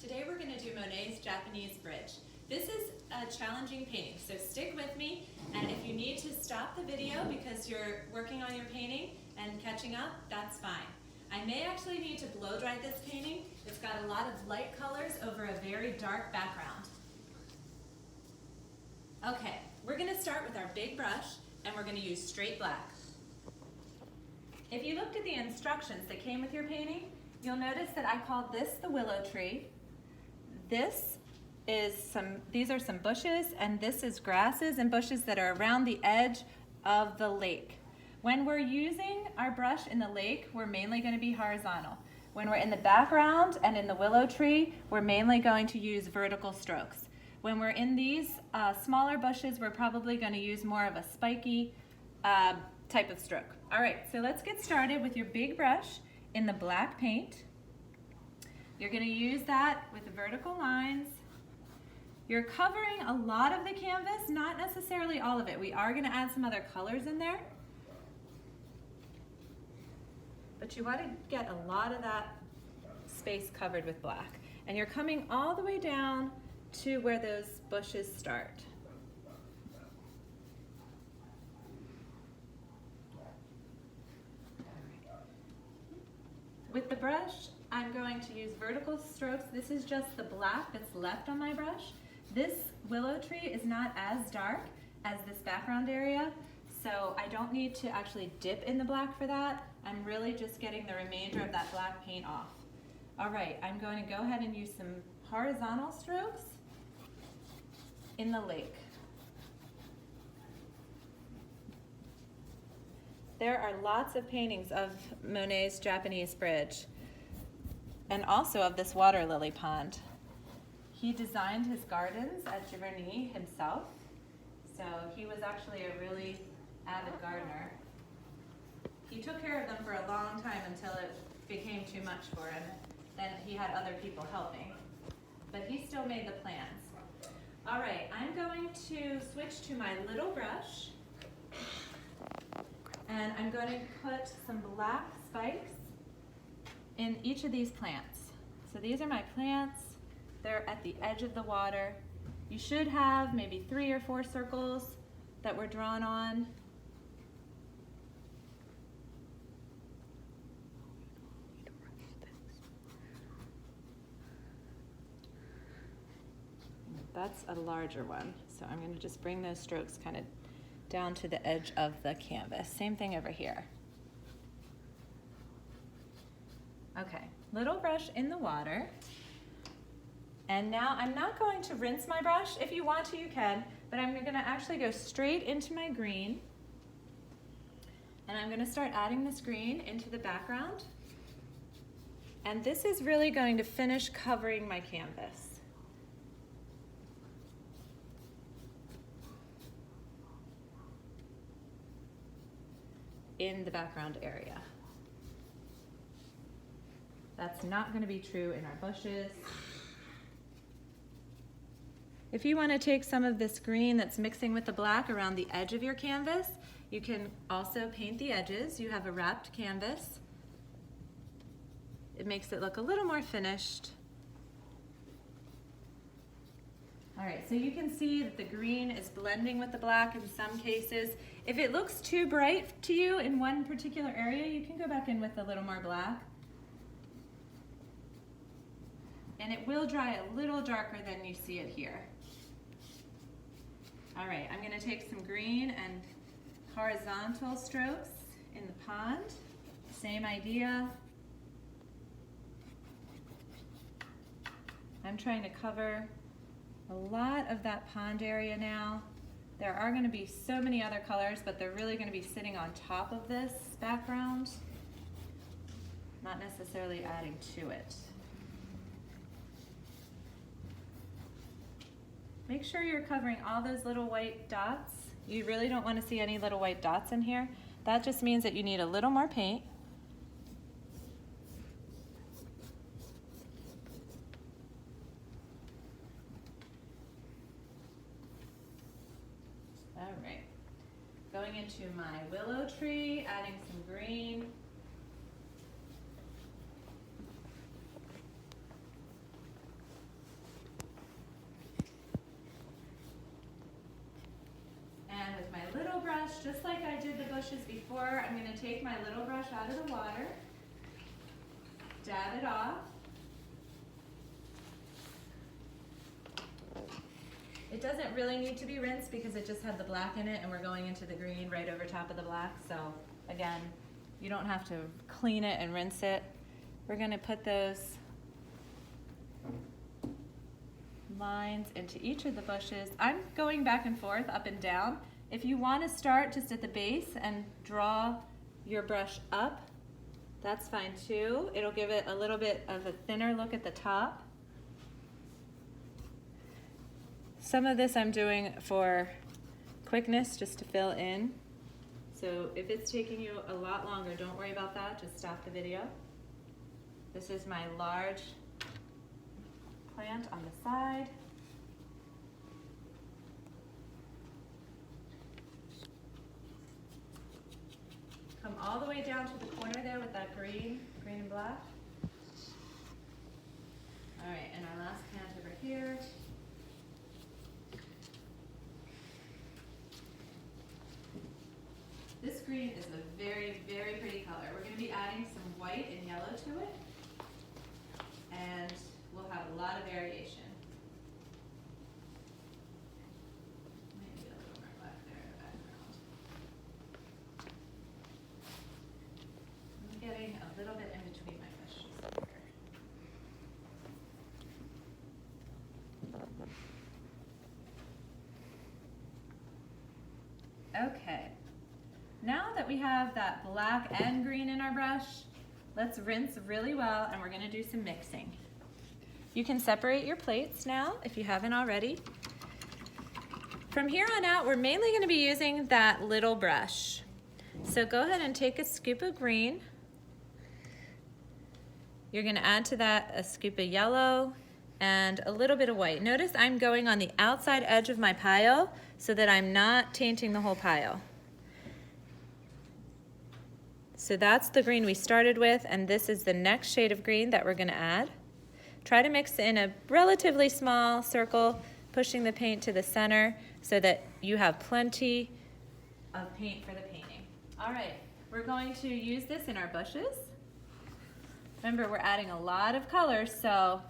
Today we're going to do Monet's Japanese Bridge. This is a challenging painting, so stick with me, and if you need to stop the video because you're working on your painting and catching up, that's fine. I may actually need to blow dry this painting. It's got a lot of light colors over a very dark background. Okay, we're going to start with our big brush, and we're going to use straight black. If you looked at the instructions that came with your painting, you'll notice that I called this the willow tree. These are some bushes, and this is grasses and bushes that are around the edge of the lake. When we're using our brush in the lake, we're mainly going to be horizontal. When we're in the background and in the willow tree, we're mainly going to use vertical strokes. When we're in these smaller bushes, we're probably going to use more of a spiky type of stroke. All right, so let's get started with your big brush in the black paint. You're going to use that with the vertical lines. You're covering a lot of the canvas, not necessarily all of it. We are going to add some other colors in there. But you want to get a lot of that space covered with black. And you're coming all the way down to where those bushes start. With the brush, I'm going to use vertical strokes. This is just the black that's left on my brush. This willow tree is not as dark as this background area, so I don't need to actually dip in the black for that. I'm really just getting the remainder of that black paint off. All right, I'm going to go ahead and use some horizontal strokes in the lake. There are lots of paintings of Monet's Japanese Bridge, and also of this water lily pond. He designed his gardens at Giverny himself, so he was actually a really avid gardener. He took care of them for a long time until it became too much for him. Then he had other people helping, but he still made the plans. All right, I'm going to switch to my little brush, and I'm going to put some black spikes in each of these plants. So these are my plants. They're at the edge of the water. You should have maybe 3 or 4 circles that were drawn on. That's a larger one, so I'm going to just bring those strokes kind of down to the edge of the canvas. Same thing over here. Okay, little brush in the water. And now I'm not going to rinse my brush. If you want to, you can, but I'm going to actually go straight into my green. And I'm going to start adding this green into the background. And this is really going to finish covering my canvas. In the background area. That's not going to be true in our bushes. If you want to take some of this green that's mixing with the black around the edge of your canvas, you can also paint the edges. You have a wrapped canvas. It makes it look a little more finished. All right, so you can see that the green is blending with the black in some cases. If it looks too bright to you in one particular area, you can go back in with a little more black. And it will dry a little darker than you see it here. All right, I'm going to take some green and horizontal strokes in the pond. Same idea. I'm trying to cover a lot of that pond area now. There are going to be so many other colors, but they're really going to be sitting on top of this background, not necessarily adding to it. Make sure you're covering all those little white dots. You really don't want to see any little white dots in here. That just means that you need a little more paint. All right, going into my willow tree, adding some green. brush, just like I did the bushes before, I'm going to take my little brush out of the water, dab it off. It doesn't really need to be rinsed because it just had the black in it and we're going into the green right over top of the black. So again, you don't have to clean it and rinse it. We're going to put those lines into each of the bushes. I'm going back and forth, up and down. If you want to start just at the base and draw your brush up, that's fine too. It'll give it a little bit of a thinner look at the top. Some of this I'm doing for quickness, just to fill in. So if it's taking you a lot longer, don't worry about that, just stop the video. This is my large plant on the side. Come all the way down to the corner there with that green and black. All right, and our last plant over here. This green is a very, very pretty color. We're going to be adding some white and yellow to it, and we'll have a lot of variation. Maybe a little more black there in the background. I'm getting a little bit in between my bushes here. Okay. Now that we have that black and green in our brush, let's rinse really well and we're going to do some mixing. You can separate your plates now if you haven't already. From here on out, we're mainly going to be using that little brush. So go ahead and take a scoop of green. You're going to add to that a scoop of yellow and a little bit of white. Notice I'm going on the outside edge of my pile so that I'm not tainting the whole pile. So that's the green we started with, and this is the next shade of green that we're going to add. Try to mix in a relatively small circle, pushing the paint to the center so that you have plenty of paint for the painting. All right, we're going to use this in our bushes. Remember, we're adding a lot of colors, so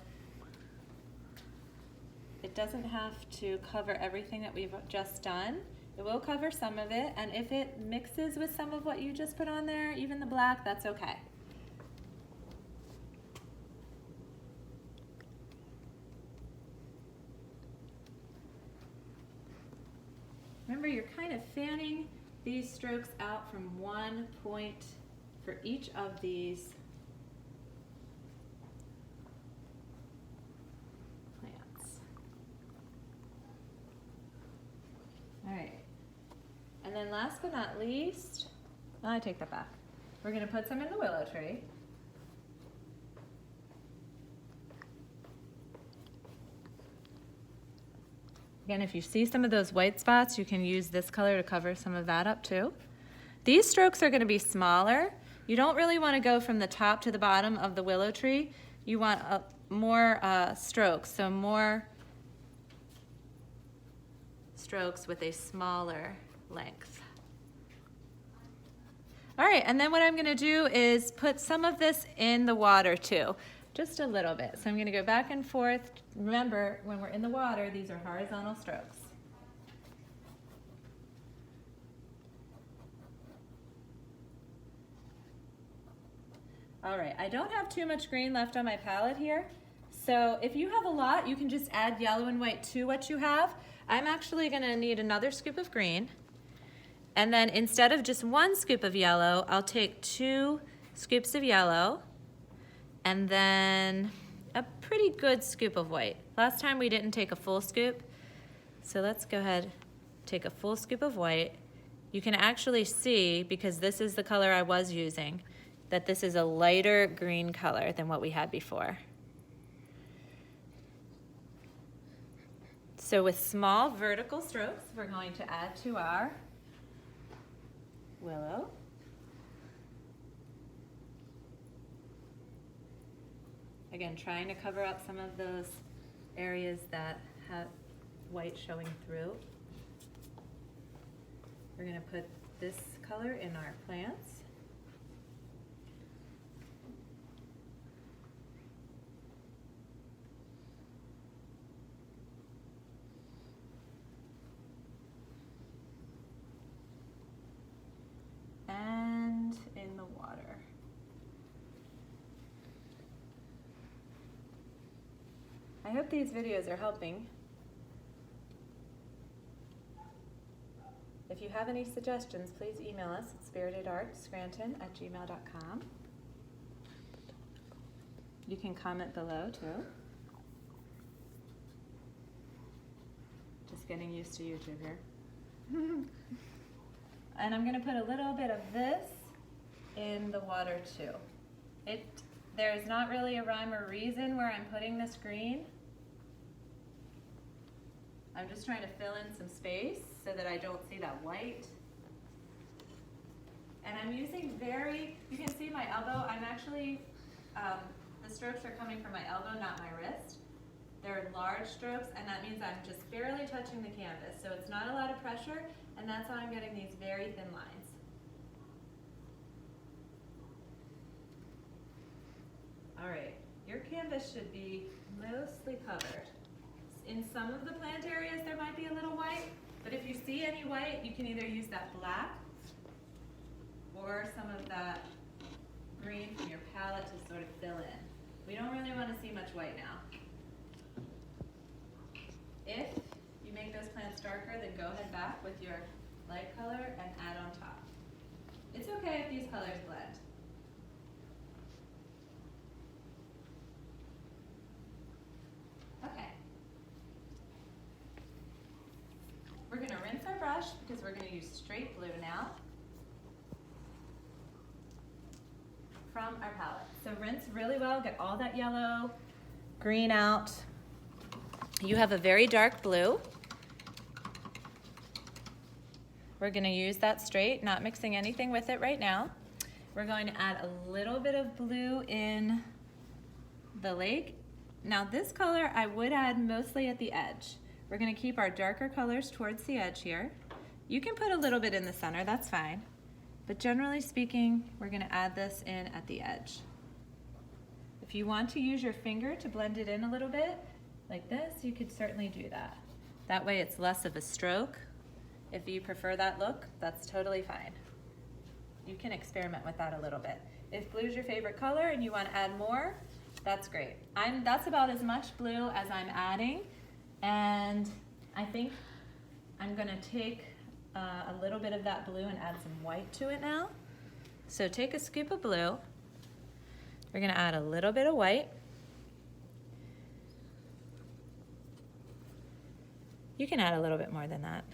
it doesn't have to cover everything that we've just done. It will cover some of it, and if it mixes with some of what you just put on there, even the black, that's okay. Remember, you're kind of fanning these strokes out from one point for each of these plants. All right. And then last but not least, I take that back. We're going to put some in the willow tree. Again, if you see some of those white spots, you can use this color to cover some of that up too. These strokes are going to be smaller. You don't really want to go from the top to the bottom of the willow tree. You want more strokes, so more strokes with a smaller length. All right, and then what I'm going to do is put some of this in the water too, just a little bit. So I'm going to go back and forth. Remember, when we're in the water, these are horizontal strokes. All right, I don't have too much green left on my palette here. So if you have a lot, you can just add yellow and white to what you have. I'm actually going to need another scoop of green. And then instead of just one scoop of yellow, I'll take 2 scoops of yellow and then a pretty good scoop of white. Last time we didn't take a full scoop, so let's go ahead, take a full scoop of white. You can actually see, because this is the color I was using, that this is a lighter green color than what we had before. So with small vertical strokes, we're going to add to our willow. Again, trying to cover up some of those areas that have white showing through. We're going to put this color in our plants. And in the water. I hope these videos are helping. If you have any suggestions, please email us at spiritedartscranton@gmail.com. You can comment below too. Just getting used to YouTube here. And I'm going to put a little bit of this in the water too. There's not really a rhyme or reason where I'm putting this green. I'm just trying to fill in some space so that I don't see that white. And I'm using you can see my elbow. I'm actually, the strokes are coming from my elbow, not my wrist. They're large strokes, and that means I'm just barely touching the canvas. So it's not a lot of pressure, and that's how I'm getting these very thin lines. All right, your canvas should be mostly covered. In some of the plant areas there might be a little white, but if you see any white, you can either use that black or some of that green from your palette to sort of fill in. We don't really want to see much white now. If you make those plants darker, then go ahead back with your light color and add on top. It's okay if these colors blend. Okay. We're going to rinse our brush because we're going to use straight blue now from our palette. So rinse really well, get all that yellow, green out. You have a very dark blue. We're going to use that straight, not mixing anything with it right now. We're going to add a little bit of blue in the lake. Now this color I would add mostly at the edge. We're going to keep our darker colors towards the edge here. You can put a little bit in the center, that's fine. But generally speaking, we're going to add this in at the edge. If you want to use your finger to blend it in a little bit, like this, you could certainly do that. That way it's less of a stroke. If you prefer that look, that's totally fine. You can experiment with that a little bit. If blue's your favorite color and you want to add more, that's great. That's about as much blue as I'm adding, and I think I'm going to take a little bit of that blue and add some white to it now. So take a scoop of blue. We're going to add a little bit of white. You can add a little bit more than that.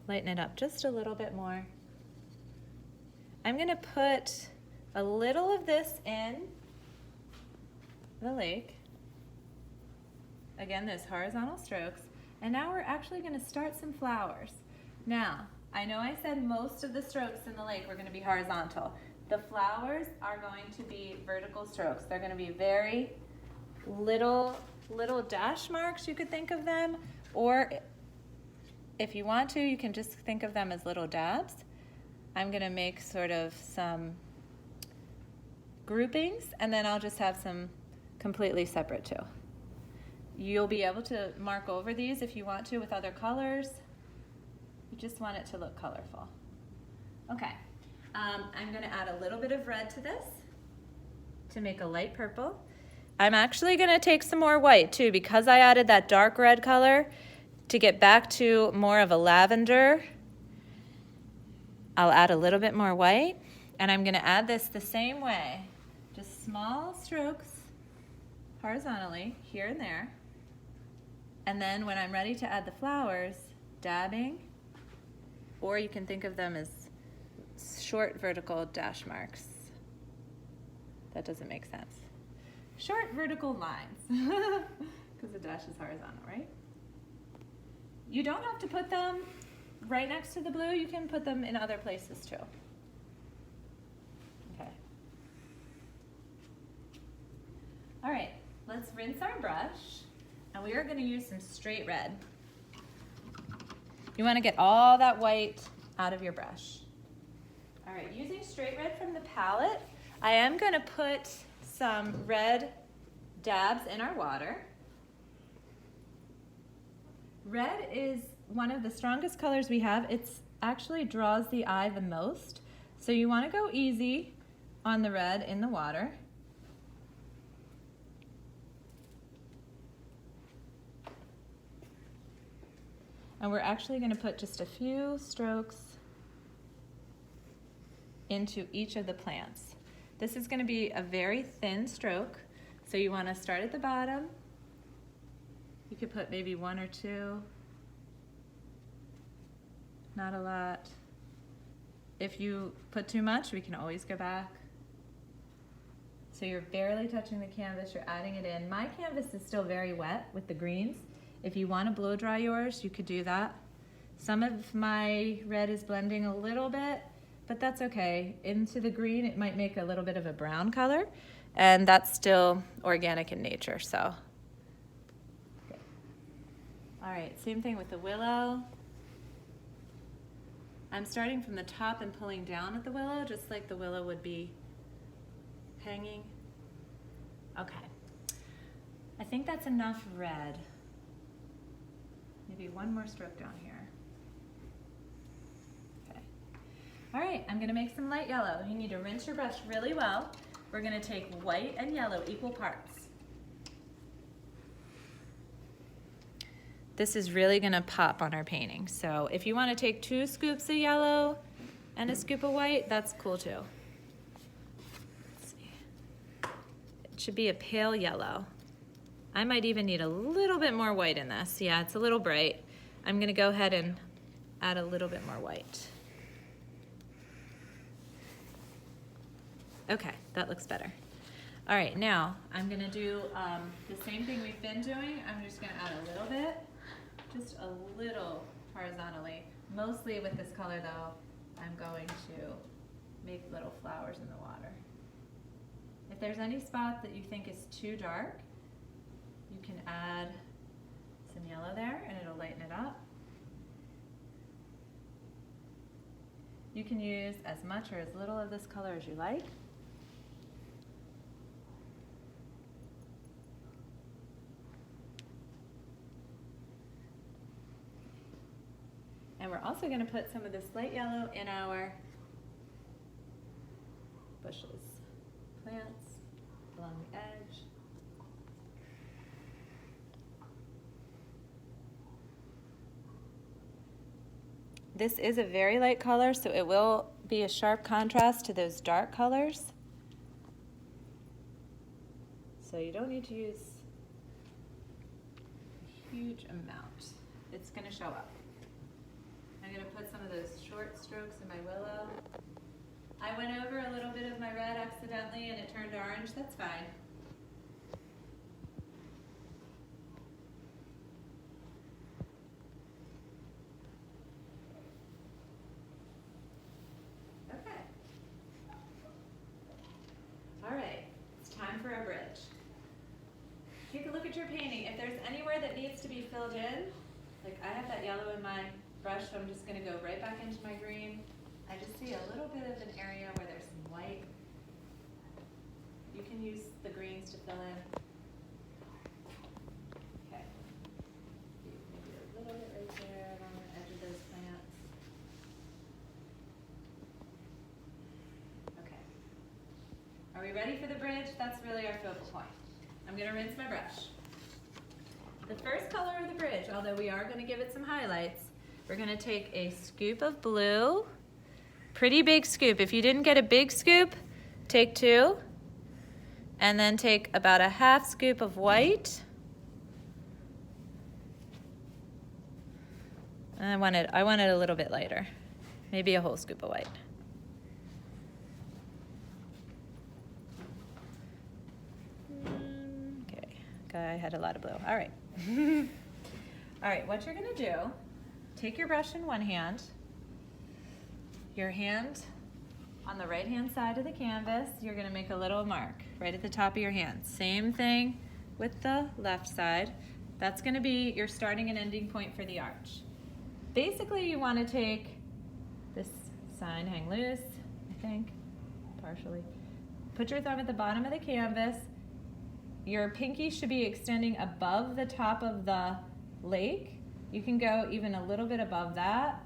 Lighten it up just a little bit more. I'm going to put a little of this in the lake. Again, those horizontal strokes. And now we're actually going to start some flowers. Now, I know I said most of the strokes in the lake were going to be horizontal. The flowers are going to be vertical strokes. They're going to be very little dash marks, you could think of them. Or if you want to, you can just think of them as little dabs. I'm going to make sort of some groupings, and then I'll just have some completely separate too. You'll be able to mark over these if you want to with other colors. You just want it to look colorful. Okay, I'm going to add a little bit of red to this to make a light purple. I'm actually going to take some more white too, because I added that dark red color to get back to more of a lavender. I'll add a little bit more white, and I'm going to add this the same way, just small strokes horizontally here and there. And then when I'm ready to add the flowers, dabbing, or you can think of them as short vertical dash marks. That doesn't make sense. Short vertical lines, because the dash is horizontal, right? You don't have to put them right next to the blue. You can put them in other places too. Okay. All right, let's rinse our brush, and we are going to use some straight red. You want to get all that white out of your brush. right, using straight red from the palette, I am going to put some red dabs in our water. Red is one of the strongest colors we have. It actually draws the eye the most. So you want to go easy on the red in the water. And we're actually going to put just a few strokes into each of the plants. This is going to be a very thin stroke, so you want to start at the bottom. You could put maybe one or two, not a lot. If you put too much, we can always go back. So you're barely touching the canvas, you're adding it in. My canvas is still very wet with the greens. If you want to blow dry yours, you could do that. Some of my red is blending a little bit, but that's okay. Into the green, it might make a little bit of a brown color, and that's still organic in nature, so. Okay. All right, same thing with the willow. I'm starting from the top and pulling down at the willow, just like the willow would be hanging. Okay, I think that's enough red. Maybe one more stroke down here. Okay. All right, I'm gonna make some light yellow. You need to rinse your brush really well. We're gonna take white and yellow equal parts. This is really gonna pop on our painting. So if you wanna take 2 scoops of yellow and a scoop of white, that's cool too. Let's see. It should be a pale yellow. I might even need a little bit more white in this. Yeah, it's a little bright. I'm gonna go ahead and add a little bit more white. Okay, that looks better. All right, now I'm gonna do the same thing we've been doing. I'm just gonna add a little bit, just a little horizontally. Mostly with this color though, I'm going to make little flowers in the water. If there's any spot that you think is too dark, you can add some yellow there and it'll lighten it up. You can use as much or as little of this color as you like. And we're also going to put some of this light yellow in our bushes, plants along the edge. This is a very light color, so it will be a sharp contrast to those dark colors. So you don't need to use a huge amount. It's going to show up. I'm going to put some of those short strokes in my willow. I went over a little bit of my red accidentally and it turned orange. That's fine. Okay. All right, it's time for a bridge. Take a look at your painting. If there's anywhere that needs to be filled in, like I have that yellow in my brush, so I'm just going to go right back into my green. I just see a little bit of an area where there's some white. You can use the greens to fill in. Okay. Maybe a little bit right there along the edge of those plants. Okay. Are we ready for the bridge? That's really our focal point. I'm going to rinse my brush. The first color of the bridge, although we are going to give it some highlights, we're going to take a scoop of blue, pretty big scoop. If you didn't get a big scoop, take 2, and then take about a half scoop of white. I want it a little bit lighter, maybe a whole scoop of white. Okay, I had a lot of blue. All right. All right, what you're going to do, take your brush in one hand, your hand on the right-hand side of the canvas, you're going to make a little mark right at the top of your hand. Same thing with the left side. That's going to be your starting and ending point for the arch. Basically, you want to take this sign, hang loose, think, partially. Put your thumb at the bottom of the canvas. Your pinky should be extending above the top of the lake. You can go even a little bit above that.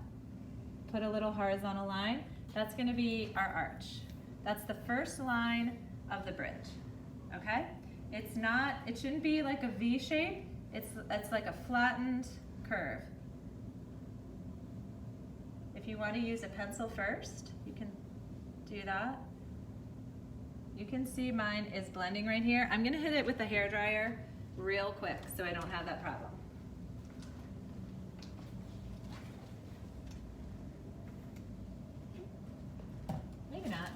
Put a little horizontal line. That's going to be our arch. That's the first line of the bridge, okay? It shouldn't be like a V shape. It's like a flattened curve. If you want to use a pencil first, you can do that. You can see mine is blending right here. I'm going to hit it with the hairdryer real quick so I don't have that problem. Maybe not.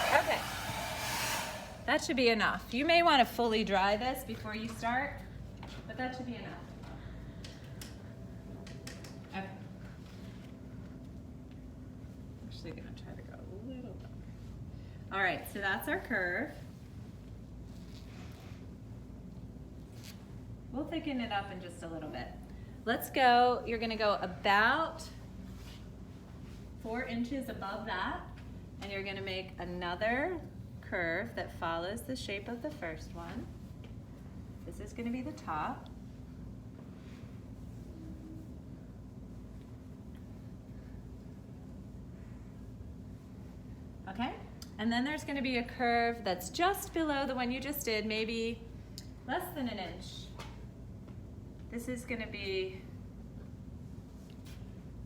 Okay, that should be enough. You may want to fully dry this before you start, but that should be enough. Okay. I'm actually going to try to go a little bit. All right, so that's our curve. We'll thicken it up in just a little bit. Let's go, you're going to go about 4 inches above that. And you're going to make another curve that follows the shape of the first one. This is going to be the top. Okay? And then there's going to be a curve that's just below the one you just did, maybe less than an inch. This is going to be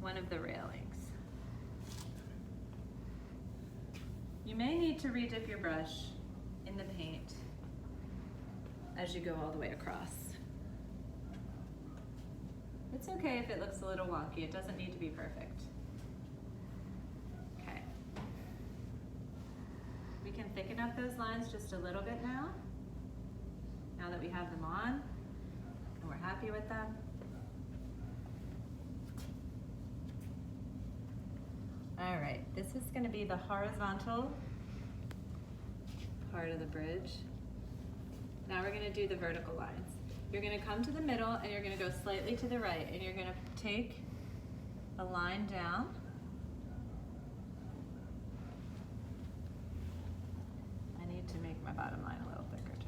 one of the railings. You may need to redip your brush in the paint as you go all the way across. It's okay if it looks a little wonky. It doesn't need to be perfect. Okay. We can thicken up those lines just a little bit now that we have them on and we're happy with them. All right, this is going to be the horizontal part of the bridge. Now we're going to do the vertical lines. You're going to come to the middle and you're going to go slightly to the right and you're going to take a line down. I need to make my bottom line a little thicker too.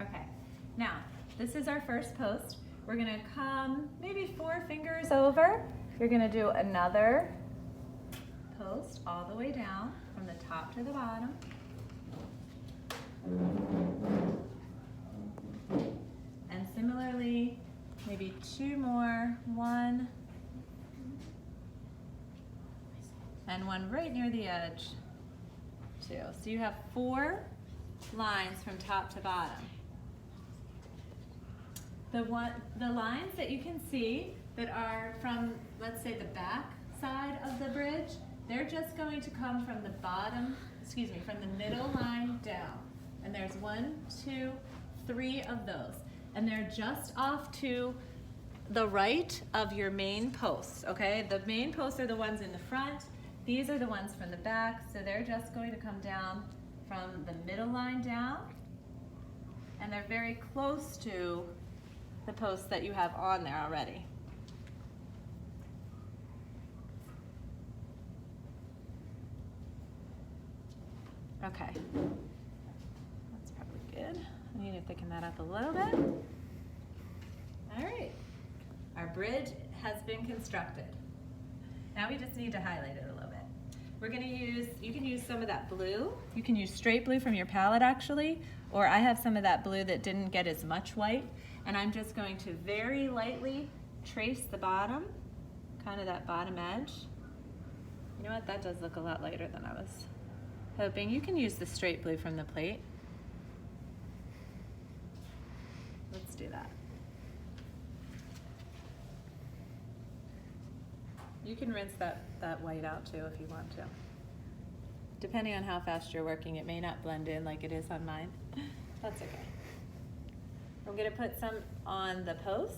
Okay, now this is our first post. We're gonna come maybe 4 fingers over. You're gonna do another post all the way down from the top to the bottom. And similarly, maybe 2 more, 1, and 1 right near the edge, 2. So you have 4 lines from top to bottom. The lines that you can see that are from, let's say, the back side of the bridge, they're just going to come from the bottom, from the middle line down. And there's 1, 2, 3 of those. And they're just off to the right of your main posts, okay? The main posts are the ones in the front. These are the ones from the back, so they're just going to come down from the middle line down. And they're very close to the posts that you have on there already. Okay, that's probably good. I need to thicken that up a little bit. All right, our bridge has been constructed. Now we just need to highlight it a little bit. We're gonna use, you can use some of that blue. You can use straight blue from your palette actually, or I have some of that blue that didn't get as much white. And I'm just going to very lightly trace the bottom, kind of that bottom edge. You know what, that does look a lot lighter than I was hoping. You can use the straight blue from the plate. Let's do that. You can rinse that white out too if you want to. Depending on how fast you're working, it may not blend in like it is on mine. That's okay. I'm gonna put some on the posts.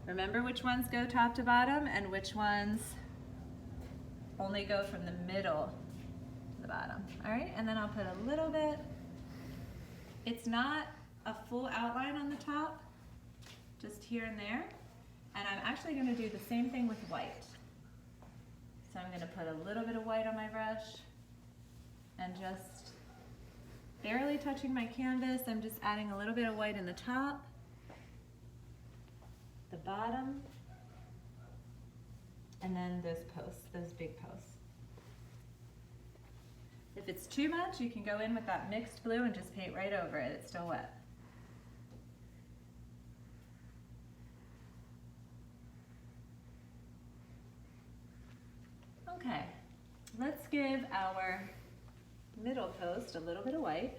Remember which ones go top to bottom and which ones only go from the middle to the bottom. All right, and then I'll put a little bit. It's not a full outline on the top, just here and there. And I'm actually gonna do the same thing with white. So I'm gonna put a little bit of white on my brush and just barely touching my canvas. I'm just adding a little bit of white in the top, the bottom, and then those posts, those big posts. If it's too much, you can go in with that mixed blue and just paint right over it. It's still wet. Okay, let's give our middle post a little bit of white.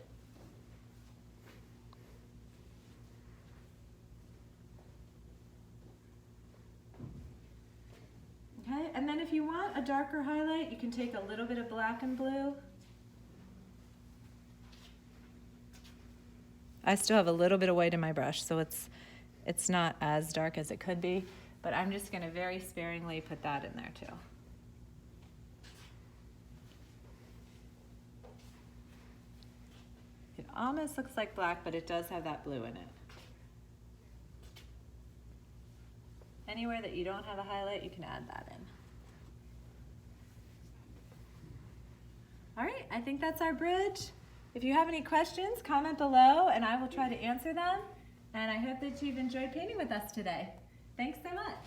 Okay, and then if you want a darker highlight, you can take a little bit of black and blue. I still have a little bit of white in my brush, so it's not as dark as it could be, but I'm just gonna very sparingly put that in there too. It almost looks like black, but it does have that blue in it. Anywhere that you don't have a highlight, you can add that in. All right, I think that's our bridge. If you have any questions, comment below and I will try to answer them. And I hope that you've enjoyed painting with us today. Thanks so much.